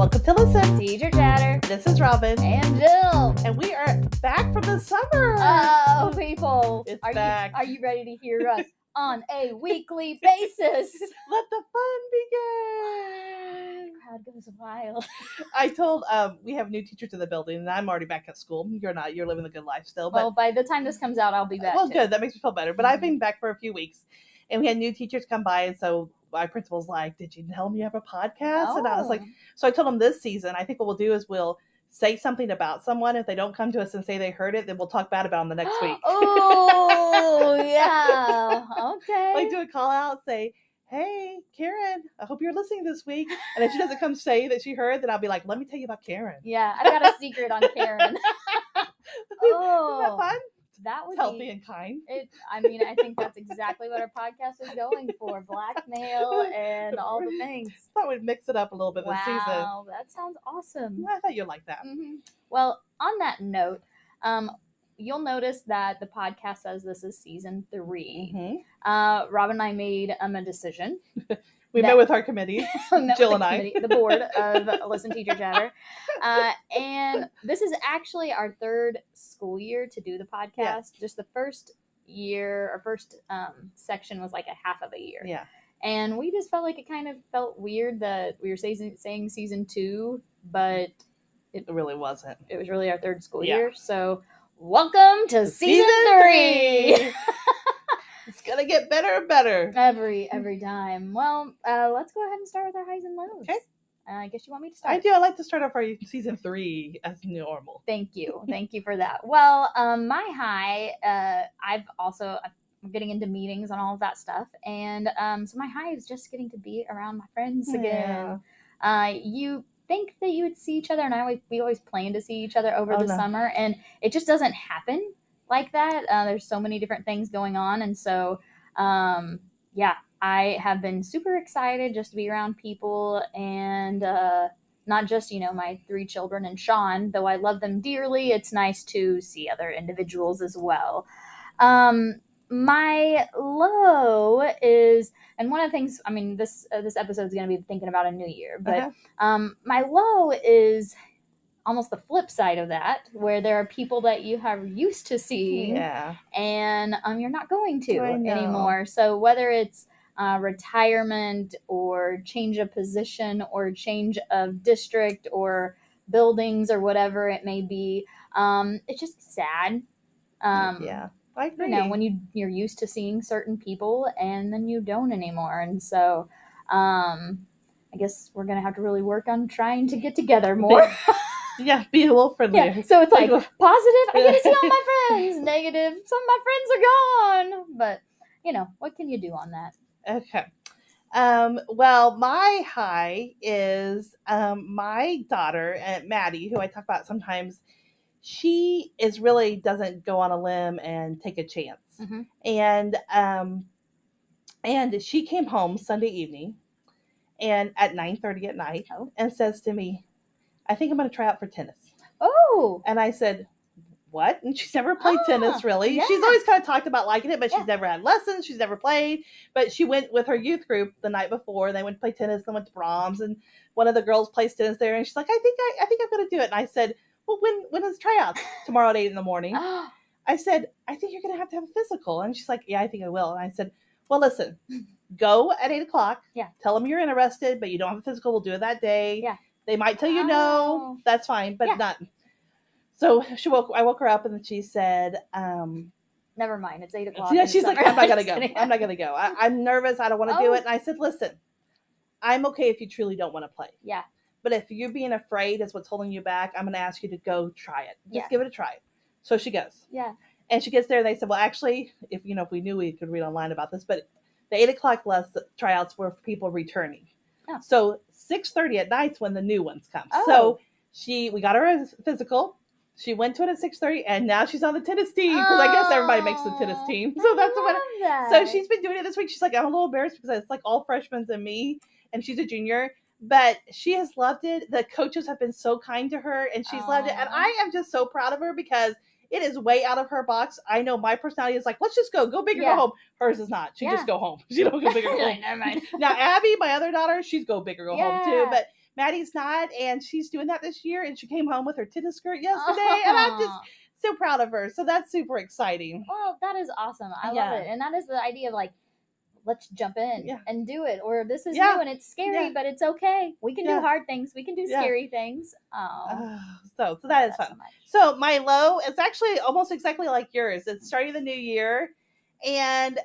Welcome to Listen. Teacher Chatter. This is Robin. And Jill. And we are back from the summer. Oh, people. It's are back. Are you ready to hear us on a weekly basis? Let the fun begin. The crowd goes wild. I told, we have new teachers in the building, and I'm already back at school. You're not. You're living the good life still. But, Well, by the time this comes out, I'll be back. Well, too. good. That makes me feel better. But I've been back for a few weeks, and we had new teachers come by, and so my principal's like, did you tell them you have a podcast? Oh. And I was like, so I told them this season, I think what we'll do is we'll say something about someone. If they don't come to us and say they heard it, then we'll talk bad about them the next week. Oh, yeah. Okay. Like do a call out, say, hey, Karen, I hope you're listening this week. And if she doesn't come say that she heard, then I'll be like, let me tell you about Karen. Yeah, I got a secret on Karen. Oh. Isn't that fun? That would Healthy be and kind. I think that's exactly what our podcast is going for. Blackmail and all the things. Thought we'd mix it up a little bit this season. Wow, that sounds awesome. I thought you'd like that. Mm-hmm. Well, on that note, you'll notice that the podcast says this is season 3. Mm-hmm. Rob and I made a decision. We met with our committee, Jill and I. The board of Listen Teacher Chatter. And this is actually our 3rd school year to do the podcast. Yeah. Just the first year, our first section was like a half of a year. Yeah. And we just felt like it kind of felt weird that we were saying season 2, but it really wasn't. It was really our 3rd school year. So welcome to season 3. It's gonna get better and better every time. Well, let's go ahead and start with our highs and lows. Okay. I guess you want me to start? I do. I like to start off our season 3 as normal. Thank you for that. Well, my high, I'm getting into meetings and all of that stuff, and so my high is just getting to be around my friends again. You think that you would see each other, and we always plan to see each other over the summer, and it just doesn't happen like that. There's so many different things going on, and so I have been super excited just to be around people, and not just my 3 children and Sean, though I love them dearly. It's nice to see other individuals as well. My low is, and one of the things, this episode is going to be thinking about a new year, but my low is almost the flip side of that, where there are people that you have used to seeing, and you're not going to anymore. So whether it's retirement or change of position or change of district or buildings or whatever it may be, it's just sad. I agree. When you're used to seeing certain people and then you don't anymore, and so I guess we're gonna have to really work on trying to get together more. Yeah, be a little friendlier. Yeah, so it's like positive, I get to see all my friends. Negative, some of my friends are gone. But, what can you do on that? Okay. Well, my high is my daughter, Maddie, who I talk about sometimes. She really doesn't go on a limb and take a chance. Mm-hmm. And she came home Sunday evening and at 9:30 at night and says to me, I think I'm going to try out for tennis. Oh. And I said, what? And she's never played tennis, really. Yeah. She's always kind of talked about liking it, but she's never had lessons. She's never played. But she went with her youth group the night before. They went to play tennis. They went to Brahms. And one of the girls plays tennis there. And she's like, I think I'm going to do it. And I said, well, when is tryouts? Tomorrow at 8 a.m. I said, I think you're going to have a physical. And she's like, yeah, I think I will. And I said, well, listen, go at 8 o'clock. Yeah. Tell them you're interested, but you don't have a physical. We'll do it that day. Yeah. They might tell you no. That's fine, but not. So I woke her up and then she said, never mind. It's 8 o'clock. Yeah, she's like, I'm not going to go. I'm not going to go. I'm nervous. I don't want to do it. And I said, listen, I'm okay if you truly don't want to play. Yeah. But if you're being afraid is what's holding you back, I'm going to ask you to go try it. Just give it a try. So she goes. Yeah. And she gets there and they said, well, actually, if we knew we could read online about this, but the 8 o'clock tryouts were for people returning. Oh. So 6:30 at night's when the new ones come. Oh. So we got her a physical. She went to it at 6:30 and now she's on the tennis team because I guess everybody makes the tennis team. So that's what. So she's been doing it this week. She's like, I'm a little embarrassed because it's like all freshmen and me, and she's a junior. But she has loved it. The coaches have been so kind to her, and she's loved it. And I am just so proud of her because it is way out of her box. I know my personality is like, let's just go big or go home. Hers is not. She just go home. She don't go big or go home. Never mind. Now, Abby, my other daughter, she's go big or go home too. Maddie's not, and she's doing that this year, and she came home with her tennis skirt yesterday, and I'm just so proud of her. So that's super exciting. Well, that is awesome. I love it. And that is the idea of like, let's jump in and do it. Or this is new and it's scary, but it's okay. We can do hard things. We can do scary things. So that is fun. So my low is actually almost exactly like yours. It's starting the new year, and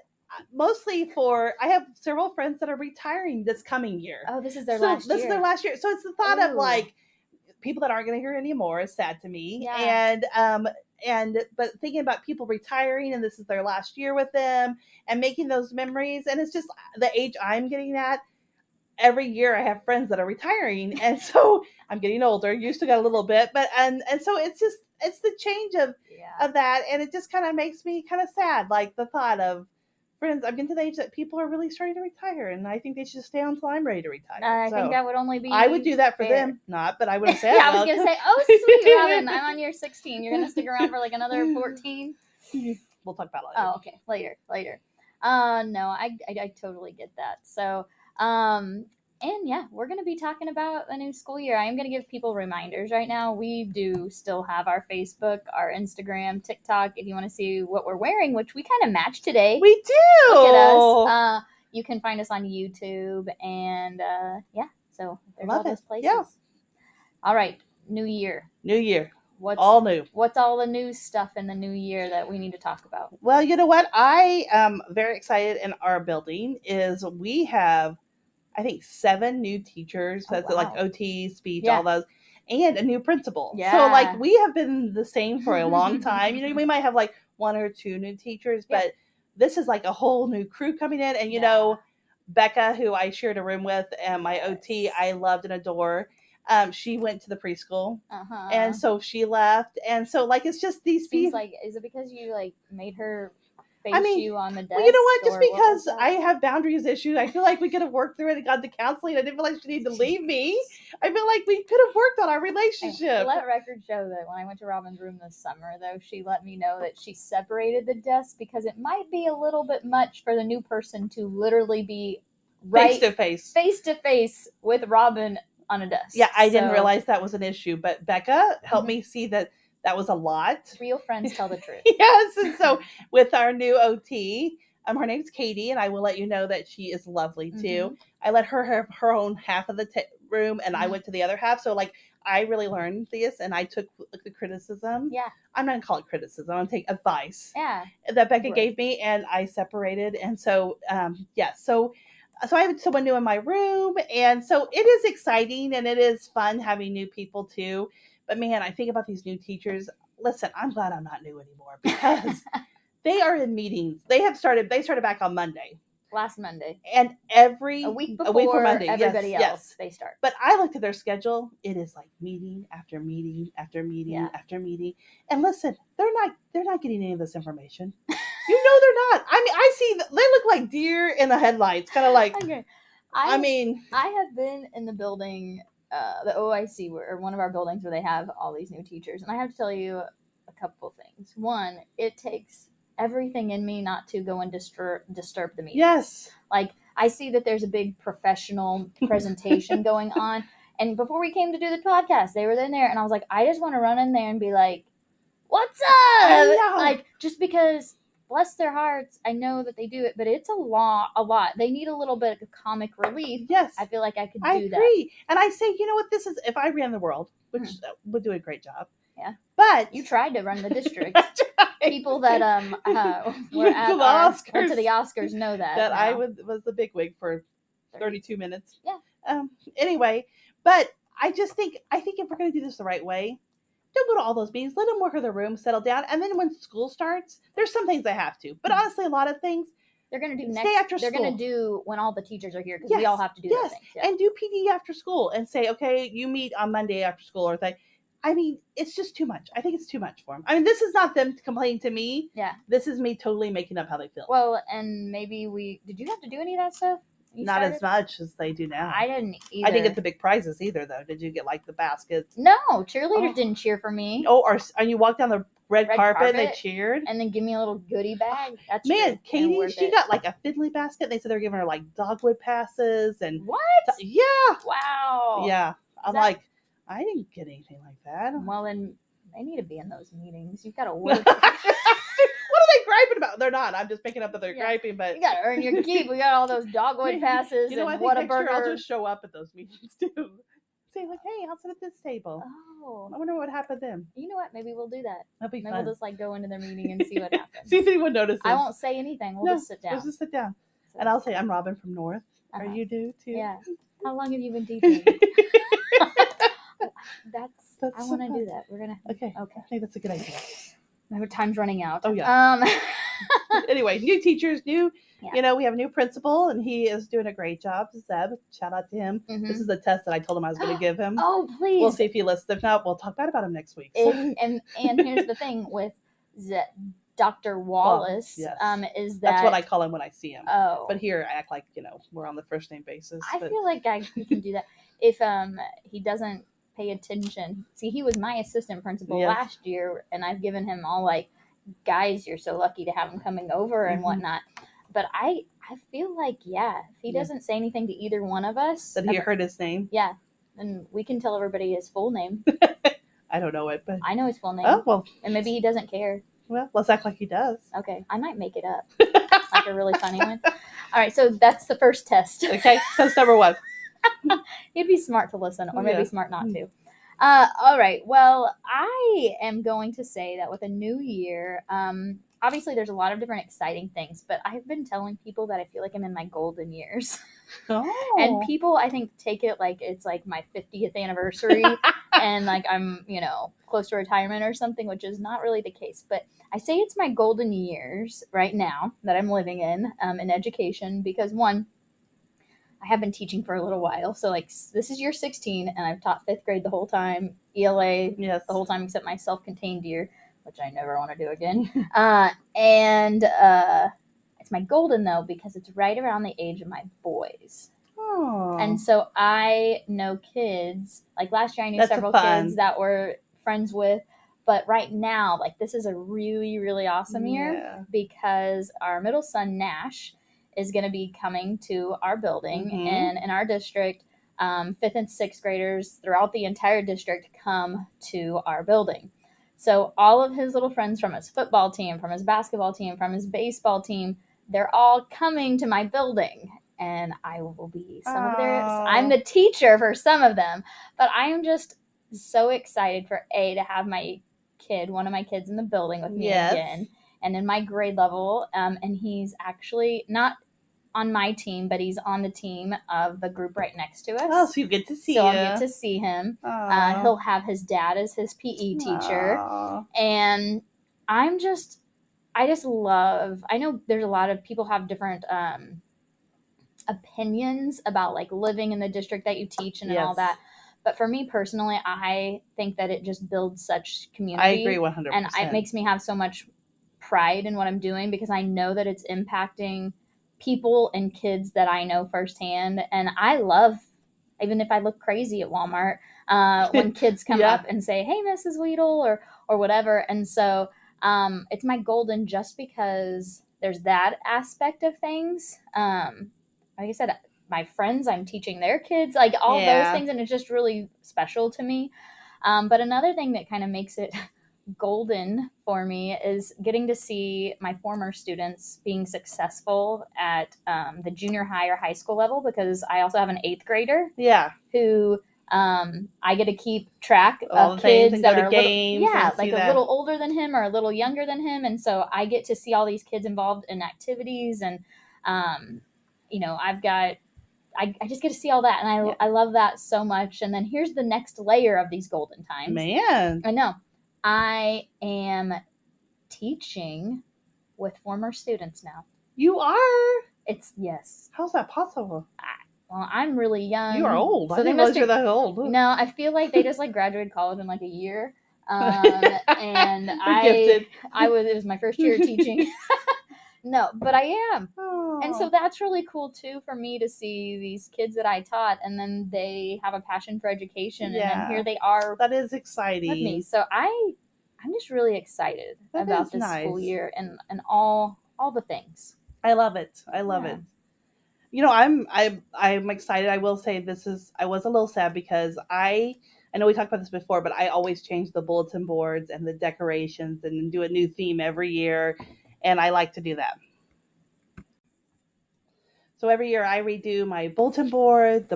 mostly I have several friends that are retiring this coming year. Oh, this is their last year. This is their last year. So it's the thought of like people that aren't going to hear anymore is sad to me. Yeah. But thinking about people retiring and this is their last year with them and making those memories. And it's just the age I'm getting at. Every year I have friends that are retiring. And so I'm getting older. You still got a little bit, but, and so it's the change of that. And it just kind of makes me kind of sad. Like the thought of, friends, I'm getting to the age that people are really starting to retire, and I think they should stay on until I'm ready to retire. I think that would only be I would do that for them, but I wouldn't say I was going to say, oh, sweet Robin, I'm on year 16. You're going to stick around for like another 14? We'll talk about it later. Oh, okay. Later. No, I totally get that. So, and yeah, we're going to be talking about the new school year. I am going to give people reminders right now. We do still have our Facebook, our Instagram, TikTok. If you want to see what we're wearing, which we kind of match today. We do. Look at us. You can find us on YouTube. And so there's all those places. Yeah. All right. New year. What's all new? What's all the new stuff in the new year that we need to talk about? Well, you know what? I am very excited in our building is we have, I think 7 new teachers. That's like OT, speech, all those, and a new principal. Yeah. So like we have been the same for a long time. You know, we might have like 1 or 2 new teachers, but this is like a whole new crew coming in. And you know, Becca, who I shared a room with, and my OT, I loved and adore. She went to the preschool, and so she left. And so like it's just these people. Like, is it because you like made her? You on the desk, well, you know what? Just because I have boundaries issues, I feel like we could have worked through it and got to counseling. I didn't feel like she needed to leave me. I feel like we could have worked on our relationship. Let record show that when I went to Robin's room this summer, though, she let me know that she separated the desks because it might be a little bit much for the new person to literally be face to face with Robin on a desk. Yeah, I didn't realize that was an issue, but Becca helped me see that was a lot. Real friends tell the truth. Yes, and so with our new OT, her name's Katie, and I will let you know that she is lovely too. I let her have her own half of the room, and I went to the other half. So like I really learned this, and I took the criticism. Yeah, I'm not gonna call it criticism. I'm gonna take advice. Yeah, that Becca gave me, and I separated. And so so I have someone new in my room, and so it is exciting and it is fun having new people too. But man, I think about these new teachers. Listen, I'm glad I'm not new anymore because they are in meetings. They started back on Monday. Last Monday. And a week before Monday, everybody else, they start. But I looked at their schedule. It is like meeting after meeting after meeting after meeting. And listen, they're not getting any of this information. You know they're not. I mean, I see they look like deer in the headlights, kind of like. Okay. I have been in the building. The OIC, or one of our buildings where they have all these new teachers. And I have to tell you a couple things. One, it takes everything in me not to go and disturb the meeting. Yes. Like, I see that there's a big professional presentation going on. And before we came to do the podcast, they were in there. And I was like, I just want to run in there and be like, what's up? Like, just because, bless their hearts, I know that they do it, but it's a lot. They need a little bit of comic relief. Yes. I feel like I could do that. I agree. And I say, you know what, this is, if I ran the world, which would do a great job. Yeah. But you tried to run the district. People that were at went to the Oscars know that I was the bigwig for 32 minutes. Yeah. Anyway, but I think if we're going to do this the right way, don't go to all those meetings. Let them work in their room, settle down, and then when school starts, there's some things they have to. But honestly, a lot of things they're going to do next. After they're going to do when all the teachers are here because we all have to do those things. Yeah. And do PD after school and say, okay, you meet on Monday after school or thing. I mean, it's just too much. I think it's too much for them. I mean, this is not them complaining to me. Yeah. This is me totally making up how they feel. Well, and maybe did you have to do any of that stuff? Not as much as they do now. I didn't either. I didn't get the big prizes either, though. Did you get like the baskets? No, cheerleaders didn't cheer for me. Oh, and you walked down the red carpet and they cheered? And then give me a little goodie bag. That's Katie, she got like a fiddly basket. They said they were giving her like dogwood passes and what? Yeah. Wow. Yeah. I'm like, I didn't get anything like that. Well, then they need to be in those meetings. You've got to work. What are they griping about? They're not. I'm just picking up that they're griping, but you got to earn your keep. We got all those dogwood passes. You know, and I think Whataburger. next year I'll just show up at those meetings too. Say like, hey, I'll sit at this table. Oh, I wonder what happened then. You know what? Maybe we'll do that. That'll be Maybe fun. we'll just like go into their meeting and see what happens. See if anyone notices. I won't say anything. We'll just sit down. Let's just sit down. So, and I'll say, I'm Robin from North. Are you new too? Yeah. How long have you been teaching? That's I want to do that. We're gonna. Okay. I think that's a good idea. My time's running out. Oh yeah. Anyway, new teachers, new. Yeah. You know, we have a new principal, and he is doing a great job. Zeb, shout out to him. Mm-hmm. This is the test that I told him I was going to give him. Oh, please. We'll see if he listens. If not, we'll talk bad about him next week. And here's the thing with Dr. Wallace, yes. Is that that's what I call him when I see him. Oh, but here I act like we're on the first name basis. I feel like we can do that if he doesn't pay attention. See, he was my assistant principal last year, and I've given him all like, guys, you're so lucky to have him coming over and whatnot. But I feel like if he doesn't say anything to either one of us, that he heard his name. Yeah, and we can tell everybody his full name. I don't know it, but I know his full name. Oh well, and maybe he doesn't care. Well, let's act like he does. Okay, I might make it up, like a really funny one. All right, so that's the first test. Okay, test number 1. You'd be smart to listen, or maybe smart not to. All right, well, I am going to say that with a new year, obviously there's a lot of different exciting things, but I've been telling people that I feel like I'm in my golden years. Oh. And people, I think, take it like it's like my 50th anniversary and like I'm, close to retirement or something, which is not really the case. But I say it's my golden years right now that I'm living in education because, one, I have been teaching for a little while. So, like, this is year 16, and I've taught 5th grade the whole time, ELA the whole time except my self-contained year, which I never want to do again. It's my golden, though, because it's right around the age of my boys. Oh. And so I know kids, like last year I knew several kids that were friends with, but right now, like, this is a really, really awesome year because our middle son, Nash, is going to be coming to our building, and in our district, 5th and 6th graders throughout the entire district come to our building. So all of his little friends from his football team, from his basketball team, from his baseball team, they're all coming to my building, and I will be I'm the teacher for some of them, but I am just so excited for to have one of my kids in the building with me again, and in my grade level, and he's actually not on my team, but he's on the team of the group right next to us. Oh, so you get to see him. I'll get to see him. He'll have his dad as his PE teacher. And I just love, I know there's a lot of people have different opinions about like living in the district that you teach and all that. But for me personally, I think that it just builds such community. I agree 100%. And it makes me have so much pride in what I'm doing because I know that it's impacting people and kids that I know firsthand. And I love, even if I look crazy at Walmart, when kids come up and say, hey, Mrs. Weedle or whatever. And so it's my golden just because there's that aspect of things. Like I said, my friends, I'm teaching their kids, like all those things. And it's just really special to me. But another thing that kind of makes it golden for me is getting to see my former students being successful at the junior high or high school level, because I also have an 8th grader who I get to keep track of kids that are a little older than him or a little younger than him. And so I get to see all these kids involved in activities and, I just get to see all that. And I love that so much. And then here's the next layer of these golden times. Man. I know. I am teaching with former students now. You are? Yes. How's that possible? Well, I'm really young. You are old. So I didn't realize you're that old. No, I feel like they just like graduated college in like a year. And it was my first year teaching. No, but I am. Oh. And so that's really cool too for me to see these kids that I taught, and then they have a passion for education, and then here they are. That is exciting. With me. So I'm just really excited about this school year and all the things. I love it. I love it. I'm excited. I will say I was a little sad because I know we talked about this before, but I always change the bulletin boards and the decorations and do a new theme every year, and I like to do that. So every year I redo my bulletin board,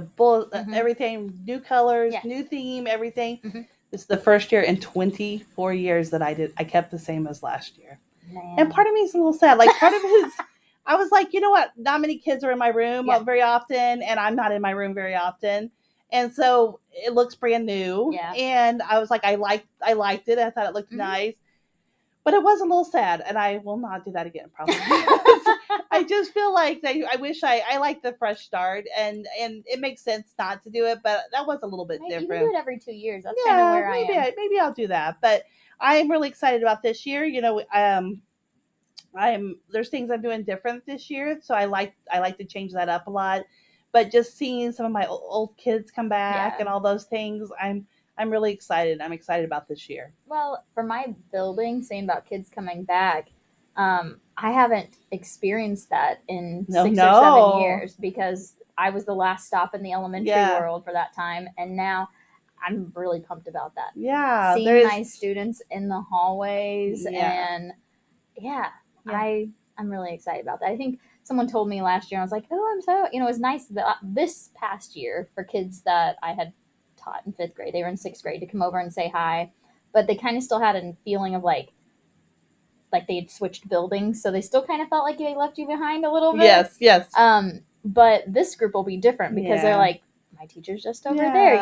everything, new colors, new theme, everything. This is the first year in 24 years that I kept the same as last year. Man. And part of me is a little sad. Like part of it is, I was like, you know what? Not many kids are in my room very often, and I'm not in my room very often. And so it looks brand new. Yeah. And I was like, I liked it. I thought it looked nice. But it was a little sad, and I will not do that again, probably. I just feel like I wish I like the fresh start, and it makes sense not to do it, but that was a little bit different. You can do it every 2 years. That's kind of where I am. Maybe I'll do that. But I'm really excited about this year. There's things I'm doing different this year, so I like to change that up a lot. But just seeing some of my old kids come back and all those things, I'm really excited. I'm excited about this year. Well, for my building, saying about kids coming back, I haven't experienced that in 6 or 7 years because I was the last stop in the elementary world for that time. And now I'm really pumped about that. Yeah. Seeing my students in the hallways and I'm really excited about that. I think someone told me last year, I was like, oh, I'm so, it was nice that this past year for kids that I had taught in 5th grade, they were in 6th grade, to come over and say hi, but they kind of still had a feeling of like they had switched buildings, so they still kind of felt like they left you behind a little bit. Yes. But this group will be different because they're like, my teacher's just over there,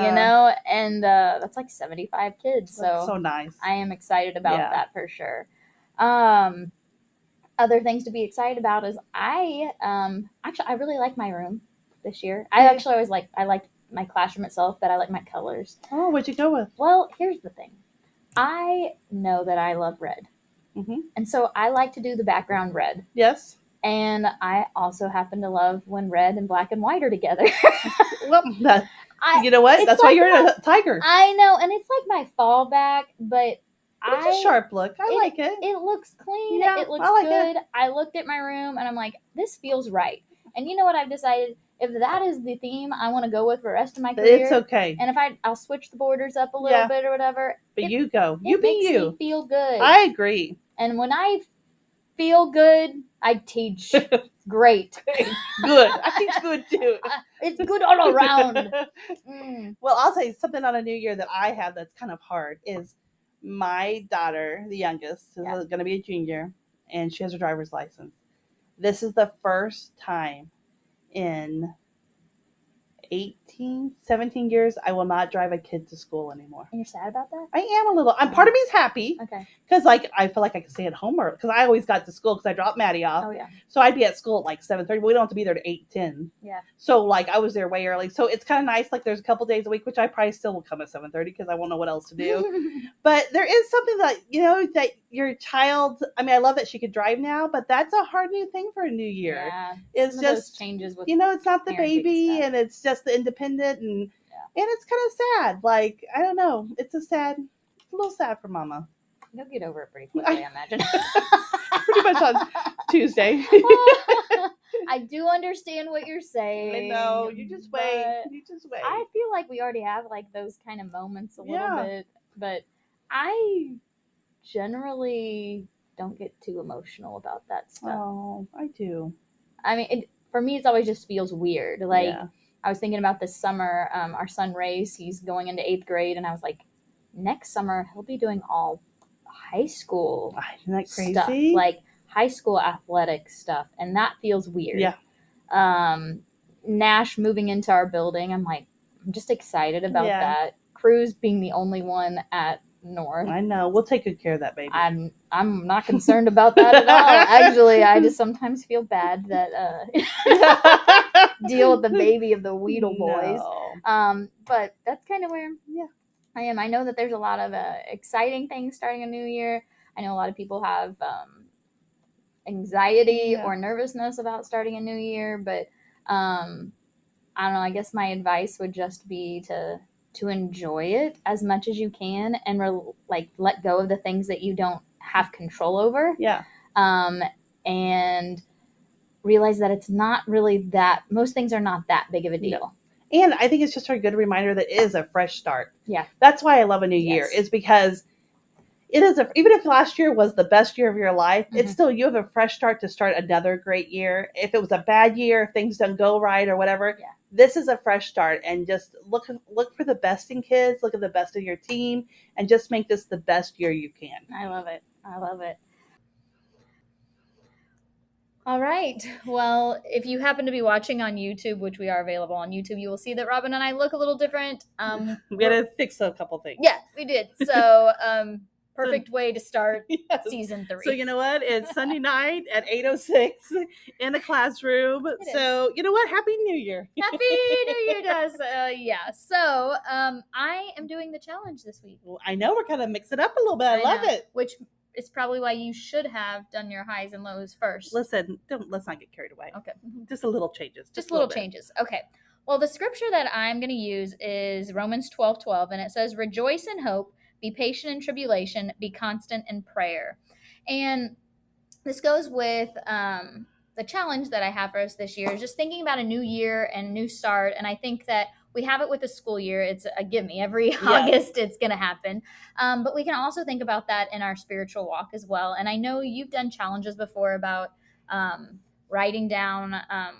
and that's like 75 kids. That's so nice. I am excited about that for sure. Other things to be excited about is I really like my room this year. I actually always liked my classroom itself, but I like my colors. Oh, what'd you go with? Well, here's the thing. I know that I love red. Mm-hmm. And so I like to do the background red. Yes. And I also happen to love when red and black and white are together. Well, you know what? That's why you're a tiger. I know. And it's like my fallback, but it's a sharp look. I like it. It looks clean. Yeah, it looks good. I looked at my room and I'm like, this feels right. And you know what I've decided? If that is the theme I want to go with for the rest of my career, it's okay. And if I'll switch the borders up a little bit or whatever. But you go. You be you. It makes me feel good. I agree. And when I feel good, I teach great. Good. I teach good too. It's good all around. Well, I'll say something on a new year that I have that's kind of hard is my daughter, the youngest, is going to be a junior, and she has her driver's license. This is the first time in 17 years I will not drive a kid to school anymore. And you're sad about that? I am a little. Part of me is happy. Okay. Because I feel like I could stay at home, because I always got to school because I dropped Maddie off. Oh yeah. So I'd be at school at like 7:30. But we don't have to be there to 8:10. Yeah. So I was there way early. So it's kind of nice. Like there's a couple days a week, which I probably still will come at 7:30 because I won't know what else to do. But there is something that that your child. I mean, I love that she could drive now, but that's a hard new thing for a new year. Yeah. It's some just of those changes with it's not the baby, and it's just the independent, and it's kind of sad. Like I don't know. It's a little sad for Mama. You'll get over it pretty quickly, I imagine. Pretty much on Tuesday. I do understand what you're saying. I know. You just wait. I feel like we already have those kind of moments a little bit, but I generally don't get too emotional about that stuff. Oh, I do. I mean, for me, it always just feels weird. I was thinking about this summer, our son Ray's, he's going into 8th grade, and I was like, next summer he'll be doing all high school Isn't that crazy? stuff, like high school athletic stuff, and that feels weird. Yeah. Nash moving into our building, I'm just excited about that. Cruz being the only one at North. I know. We'll take good care of that baby. I'm not concerned about that at all. Actually, I just sometimes feel bad that deal with the baby of the Weedle boys. No. But that's kind of where I am. I know that there's a lot of exciting things starting a new year. I know a lot of people have anxiety or nervousness about starting a new year, but I don't know. I guess my advice would just be to enjoy it as much as you can, and let go of the things that you don't have control over. Yeah. And realize that it's not really that, most things are not that big of a deal. No. And I think it's just a good reminder that it is a fresh start. Yeah. That's why I love a new year, is because it is even if last year was the best year of your life, it's still, you have a fresh start to start another great year. If it was a bad year, if things don't go right or whatever, this is a fresh start. And just look for the best in kids, look at the best of your team, and just make this the best year you can. I love it. I love it. All right. Well, if you happen to be watching on YouTube, which we are available on YouTube, you will see that Robin and I look a little different. We had to fix a couple things. Yeah, we did. So, perfect way to start season 3. So you know what? It's Sunday night at 8:06 in a classroom. So you know what? Happy New Year. Happy New Year to us. So I am doing the challenge this week. Well, I know we're kind of mixing it up a little bit. I love it. Which is probably why you should have done your highs and lows first. Listen, let's not get carried away. Okay. Just a little changes. Just little changes. Okay. Well, the scripture that I'm going to use is Romans 12:12, and it says, "Rejoice in hope, be patient in tribulation, be constant in prayer." And this goes with the challenge that I have for us this year, is just thinking about a new year and a new start. And I think that we have it with the school year. It's a gimme. Every August it's going to happen. But we can also think about that in our spiritual walk as well. And I know you've done challenges before about writing down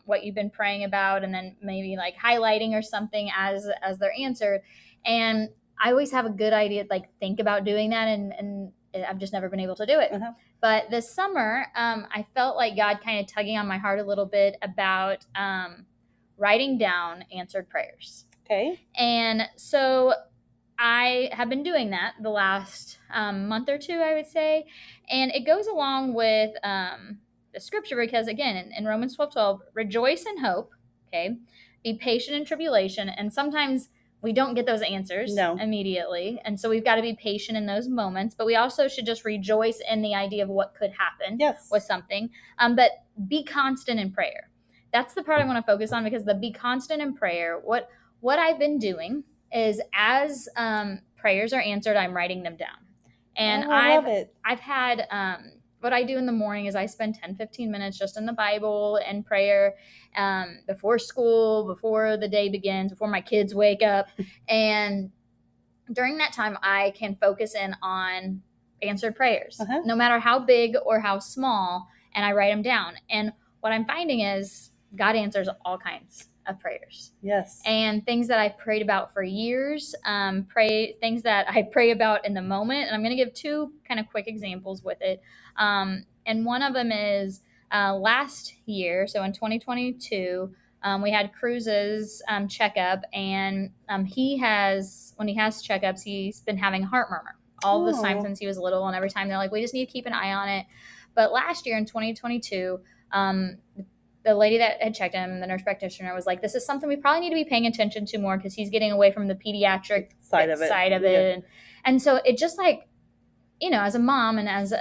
what you've been praying about, and then maybe like highlighting or something as they're answered. And I always have a good idea, like think about doing that, and I've just never been able to do it. But this summer, I felt like God kind of tugging on my heart a little bit about writing down answered prayers. Okay. And so I have been doing that the last month or two, I would say. And it goes along with the scripture, because again, in Romans 12:12, rejoice in hope, okay? Be patient in tribulation. And sometimes we don't get those answers immediately. And so we've got to be patient in those moments. But we also should just rejoice in the idea of what could happen with something. But be constant in prayer. That's the part I want to focus on, because the be constant in prayer, what I've been doing is as prayers are answered, I'm writing them down. And I love it. I've had what I do in the morning is I spend 10-15 minutes just in the Bible and prayer before school, before the day begins, before my kids wake up. And during that time, I can focus in on answered prayers, no matter how big or how small, and I write them down. And what I'm finding is God answers all kinds of prayers. Yes. And things that I've prayed about for years, things that I pray about in the moment. And I'm going to give 2 kind of quick examples with it. And one of them is last year, so in 2022, we had Cruz's checkup, and when he has checkups, he's been having heart murmur all this time since he was little, and every time they're like, we just need to keep an eye on it. But last year in 2022, the lady that had checked him, the nurse practitioner, was like, this is something we probably need to be paying attention to more, because he's getting away from the pediatric side of it. And so it just, like, you know, as a mom and as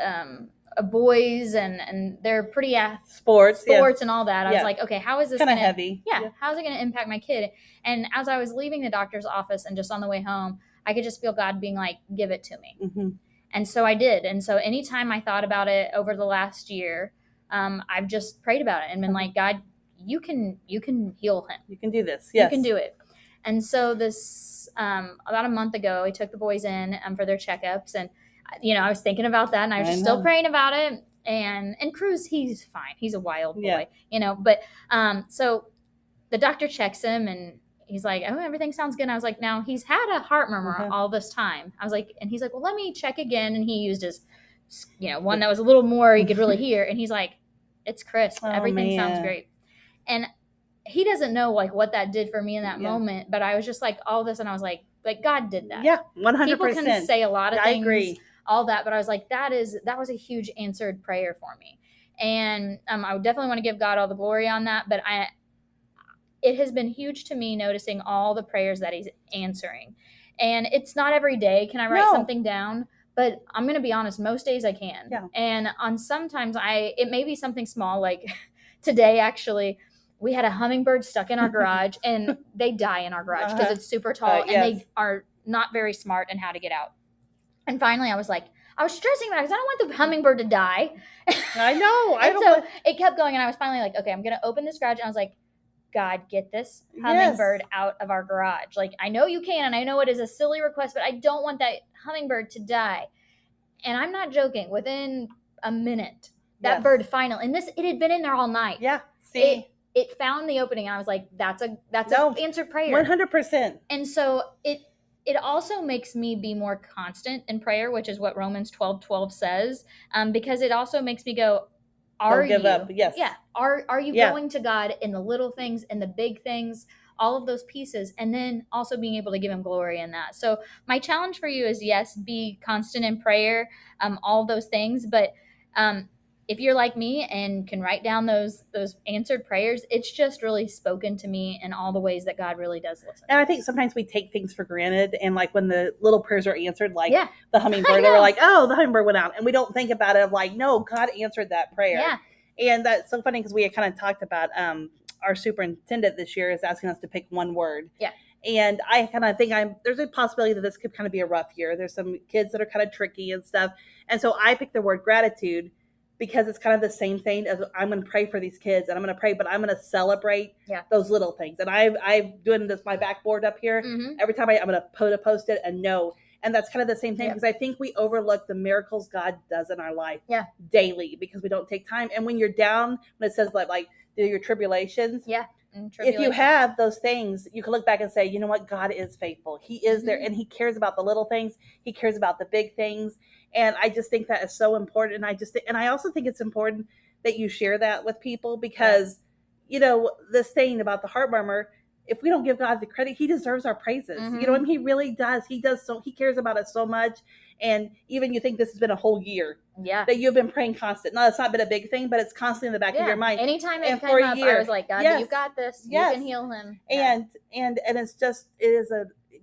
boys and they're pretty sports and all that, I was like, okay, how is this kind of heavy? How's it going to impact my kid? And as I was leaving the doctor's office and just on the way home, I could just feel God being like, give it to me. And so I did. And so anytime I thought about it over the last year, I've just prayed about it and been like, God, you can heal him. You can do this. Yes. You can do it. And so this, about a month ago, I took the boys in for their checkups, and, you know, I was thinking about that, and I was just still praying about it. And Cruz, he's fine. He's a wild boy, you know, but, so the doctor checks him, and he's like, oh, everything sounds good. And I was like, now he's had a heart murmur all this time. I was like, and he's like, well, let me check again. And he used his, you know, one that was a little more he could really hear. And he's like, it's crisp. Everything sounds great. And he doesn't know like what that did for me in that moment. But I was just like all this, and I was like God did that. Yeah, 100%. People can say a lot of things. I agree. All that, but I was like, that was a huge answered prayer for me. And I would definitely want to give God all the glory on that. But it has been huge to me noticing all the prayers that he's answering. And it's not every day can I write something down, but I'm going to be honest, most days I can. Yeah. And on sometimes it may be something small, like today, actually, we had a hummingbird stuck in our garage, and they die in our garage because it's super tall, and they are not very smart in how to get out. And finally, I was like, I was stressing about it because I don't want the hummingbird to die. I know. And so it kept going, and I was finally like, okay, I'm going to open this garage. And I was like, God, get this hummingbird out of our garage. Like, I know you can, and I know it is a silly request, but I don't want that hummingbird to die. And I'm not joking. Within a minute, that bird finally, and it had been in there all night. Yeah. See, it found the opening, and I was like, that's an answered prayer. 100%. And so it also makes me be more constant in prayer, which is what Romans 12:12 says, because it also makes me go, don't give up. Yes. Yeah. Are you going to God in the little things and the big things, all of those pieces, and then also being able to give him glory in that. So my challenge for you is, yes, be constant in prayer, all those things. But if you're like me and can write down those answered prayers, it's just really spoken to me in all the ways that God really does listen. And I think sometimes we take things for granted. And like when the little prayers are answered, like the hummingbird, we're like, oh, the hummingbird went out. And we don't think about it of like, no, God answered that prayer. Yeah. And that's so funny because we had kind of talked about our superintendent this year is asking us to pick one word. Yeah. And I kind of think there's a possibility that this could kind of be a rough year. There's some kids that are kind of tricky and stuff. And so I picked the word gratitude, because it's kind of the same thing as I'm going to pray for these kids, and I'm going to pray, but I'm going to celebrate those little things. And I'm doing this, my backboard up here. Mm-hmm. Every time I'm going to put a post-it and know. And that's kind of the same thing, because I think we overlook the miracles God does in our life daily because we don't take time. And when you're down, when it says like your tribulations, if you have those things, you can look back and say, you know what, God is faithful. He is there, and he cares about the little things. He cares about the big things. And I just think that is so important. And I also think it's important that you share that with people, because, you know, this thing about the heart murmur, if we don't give God the credit, he deserves our praises. You know, I mean, he really does. He cares about us so much. And even you think this has been a whole year that you've been praying constant. No, it's not been a big thing, but it's constantly in the back of your mind. Anytime it came up, I was like, God, you've got this. You can heal him. And it's just,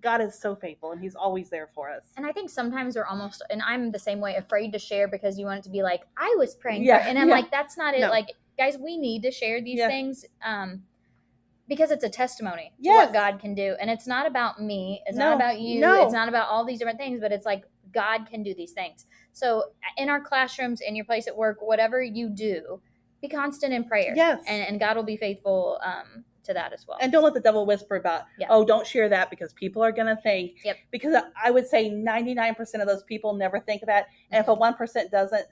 God is so faithful, and he's always there for us. And I think sometimes we're almost, and I'm the same way, afraid to share because you want it to be like, I was praying for it. And I'm like, that's not it. No. Like, guys, we need to share these things because it's a testimony to what God can do. And it's not about me. It's not about you. It's not about all these different things, but it's like, God can do these things. So in our classrooms, in your place at work, whatever you do, be constant in prayer. Yes. And God will be faithful to that as well. And don't let the devil whisper about, oh, don't share that because people are going to think. Because I would say 99% of those people never think of that. And if a 1% doesn't,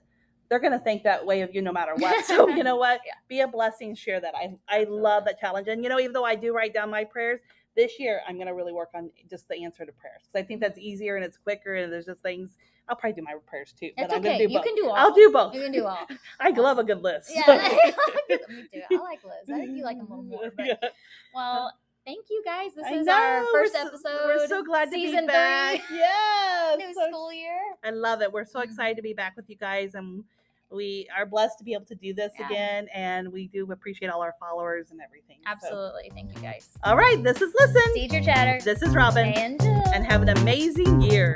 they're going to think that way of you no matter what. So you know what? Be a blessing. Share that. I love that challenge. And, you know, even though I do write down my prayers, this year I'm going to really work on just the answer to prayers. Because I think that's easier and it's quicker. And there's just things. I'll probably do my prayers too. It's okay. I'm gonna do both. You can do all. I'll do both. You can do all. I love a good list. Yeah, me too. I like lists. I think you like them a little more. But, well, thank you guys. This is our first episode. We're so glad to be back. Yes. New school year. I love it. We're so excited to be back with you guys, and we are blessed to be able to do this again, and we do appreciate all our followers and everything. Absolutely. So. Thank you guys. All right. This is Listen. Teacher Chatter. This is Robin. And Jill. And have an amazing year.